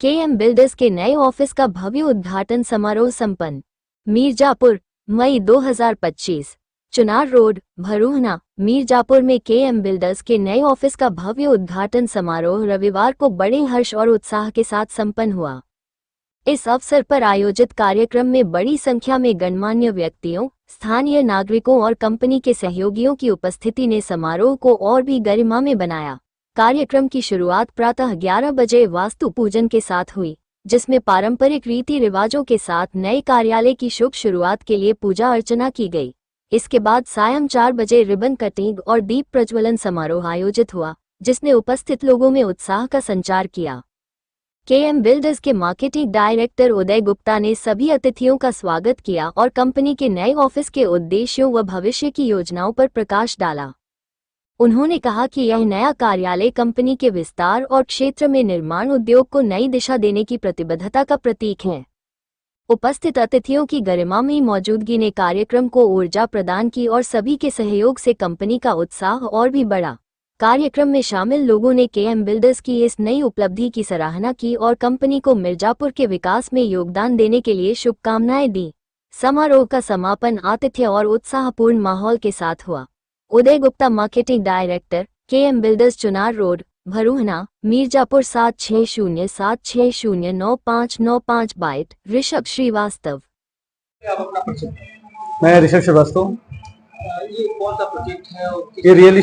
KM builders के नए office का भव्य उद्घाटन समारोह संपन्न। मीरजापुर, मई 2025। चुनार रोड, भरूहना, मीरजापुर में केएम बिल्डर्स के नए ऑफिस का भव्य उद्घाटन समारोह रविवार को बड़े हर्ष और उत्साह के साथ संपन्न हुआ। इस अवसर पर आयोजित कार्यक्रम में बड़ी संख्या में गणमान्य व्यक्तियों, स्थानीय नागरिकों और कंपनी के सहयोगियों की उपस्थिति ने समारोह को और भी गरिमा में बनाया। कार्यक्रम की शुरुआत प्रातः 11 बजे वास्तु पूजन के साथ हुई, जिसमें पारंपरिक रीति रिवाजों के साथ नए कार्यालय की शुभ शुरुआत के लिए पूजा अर्चना की गई। इसके बाद सायं 4 बजे रिबन कटिंग और दीप प्रज्वलन समारोह आयोजित हुआ, जिसने उपस्थित लोगों में उत्साह का संचार किया। केएम बिल्डर्स के मार्केटिंग डायरेक्टर उदय गुप्ता ने सभी अतिथियों का स्वागत किया और कंपनी के नए ऑफिस के उद्देश्यों व भविष्य की योजनाओं पर प्रकाश डाला। उन्होंने कहा कि यह नया कार्यालय कंपनी के विस्तार और क्षेत्र में निर्माण उद्योग को नई दिशा देने की प्रतिबद्धता का प्रतीक है। उपस्थित अतिथियों की गरिमामयी मौजूदगी ने कार्यक्रम को ऊर्जा प्रदान की और सभी के सहयोग से कंपनी का उत्साह और भी बढ़ा। कार्यक्रम में शामिल लोगों ने केएम बिल्डर्स की इस नई उपलब्धि की सराहना की और कंपनी को मिर्जापुर के विकास में योगदान देने के लिए शुभकामनाएं दी। समारोह का समापन आतिथ्य और उत्साहपूर्ण माहौल के साथ हुआ। Uday Gupta, marketing director, KM builders, Chunar road, Bharuhana, Mirzapur 7607609595 bite. Rishabh Srivastava. मैं ऋषभ श्रीवास्तव। ये कौन सा प्रोजेक्ट है? ये रियल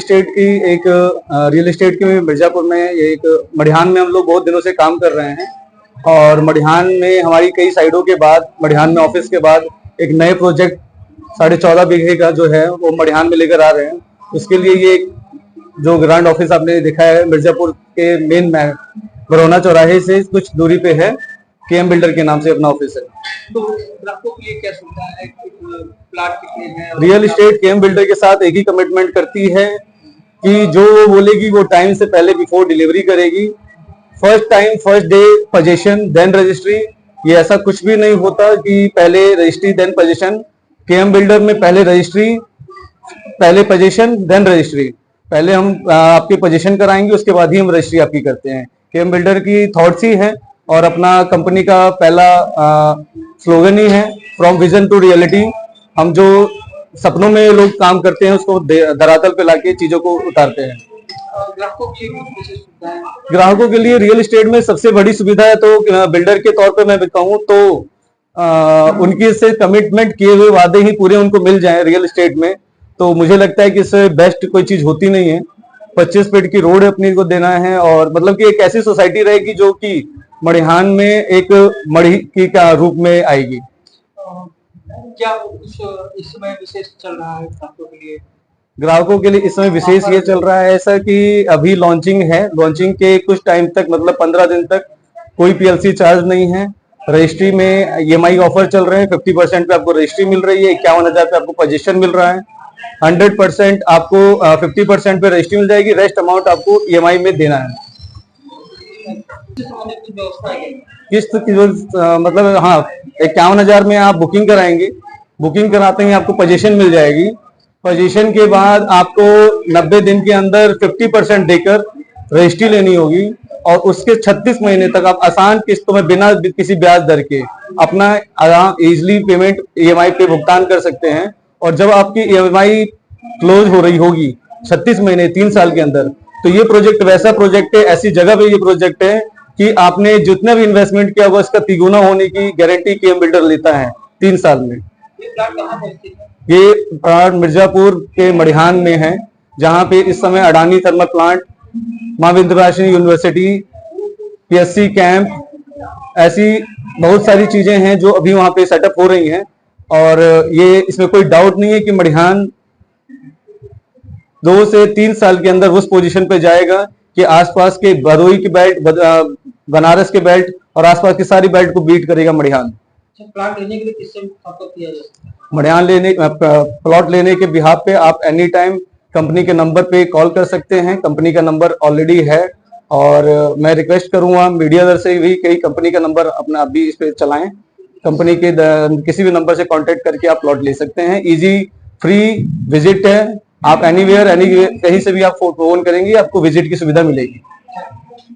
एस्टेट के मिर्जापुर में, ये एक मडिहान में हम लोग बहुत दिनों से काम कर रहे हैं और मडिहान में हमारी कई साइडों के बाद, मडिहान में ऑफिस के बाद एक नए प्रोजेक्ट 14.5 बीघे का जो है वो मडिहान में लेकर आ रहे हैं। उसके लिए ये जो ग्रांड ऑफिस आपने देखा है मिर्जापुर के मेन बरौना चौराहे से कुछ दूरी पे है, केएम बिल्डर के नाम से अपना ऑफिस है। तो ग्राहकों के लिए क्या सुविधा है? प्लाट कितने हैं? रियल एस्टेट केएम बिल्डर के साथ एक ही कमिटमेंट करती है कि जो वो बोलेगी वो टाइम से पहले बिफोर डिलीवरी करेगी। First time first day possession then registry. ये ऐसा कुछ भी नहीं होता कि पहले registry then possession. KM builder में पहले रजिस्ट्री, पहले पोजीशन देन रजिस्ट्री। पहले हम आपकी पोजीशन कराएंगे, उसके बाद ही हम रजिस्ट्री आपकी करते हैं। केएम बिल्डर की थॉट्स ही है और अपना कंपनी का पहला स्लोगन ही है, फ्रॉम विजन टू रियलिटी। हम जो सपनों में लोग काम करते हैं उसको धरातल पे लाके चीजों को उतारते हैं। ग्राहकों के लिए रियल एस्टेट में सबसे बड़ी सुविधा है तो बिल्डर के तौर पे मैं कहूँ तो उनकी से कमिटमेंट किए हुए वादे ही पूरे उनको मिल जाएं रियल एस्टेट में, तो मुझे लगता है कि इससे बेस्ट कोई चीज होती नहीं है। 25 फीट की रोड अपनी को देना है और मतलब कि एक ऐसी सोसाइटी रहेगी जो कि मडिहान में एक मड़ी की का रूप में आएगी। क्या इस समय विशेष चल रहा है ग्राहकों के लिए? ग्राहकों के लिए इस समय विशेष ये चल रहा है ऐसा कि अभी लॉन्चिंग है। लॉन्चिंग के कुछ टाइम तक, मतलब 15 दिन तक कोई पीएलसी चार्ज नहीं है। रजिस्ट्री में ईएमआई ऑफर चल रहे हैं। 50% पे आपको रजिस्ट्री मिल रही है, 51,000 पे आपको पोजीशन मिल रहा है। 100% आपको 50% पे रजिस्ट्री मिल जाएगी, रेस्ट अमाउंट आपको ईएमआई में देना है। किस्त की जो मतलब हाँ, 51,000 में आप बुकिंग कराएंगे, बुकिंग कराते ही आपको पोजीशन मिल जाएगी। पोजीशन के बाद आपको 90 दिन के अंदर 50% देकर रजिस्ट्री लेनी होगी और उसके 36 महीने तक आप आसान किस्तों में बिना किसी ब्याज दर के अपना आराम इजिली पेमेंट ईएमआई पे भुगतान कर सकते हैं। और जब आपकी ईएमआई क्लोज हो रही होगी 36 महीने 3 साल के अंदर, तो ये प्रोजेक्ट वैसा प्रोजेक्ट है, ऐसी जगह पे ये प्रोजेक्ट है कि आपने जितना भी इन्वेस्टमेंट किया होगा उसका तिगुना होने की गारंटी केएम बिल्डर लेता है 3 साल में। ये प्लांट मिर्जापुर के मडिहान में है, जहां पे इस समय अडानी थर्मल प्लांट, मां विंध्यवासिनी यूनिवर्सिटी, पीएससी कैंप, ऐसी बहुत सारी चीजें हैं जो अभी वहां पे सेटअप हो रही हैं। और ये इसमें कोई डाउट नहीं है कि मडिहान 2 से 3 साल के अंदर उस पोजीशन पे जाएगा कि आसपास के भदोही की बेल्ट, बनारस के बेल्ट और आसपास की सारी बेल्ट को बीट करेगा मडिहान। प्लाट लेने के लिए किससे संपर्क किया जा सकता है? मडिहान प्लॉट लेने के बिहाफ पे आप एनी टाइम कंपनी के नंबर पे कॉल कर सकते हैं। कंपनी का नंबर ऑलरेडी है और मैं रिक्वेस्ट करूंगा मीडिया दर से भी कई कंपनी का नंबर अपना आप भी इस पे चलाएं। कंपनी के किसी भी नंबर से कांटेक्ट करके आप प्लॉट ले सकते हैं। इजी फ्री विजिट है, आप एनीवेयर कहीं से भी आप फोन करेंगे आपको विजिट की सुविधा मिलेगी।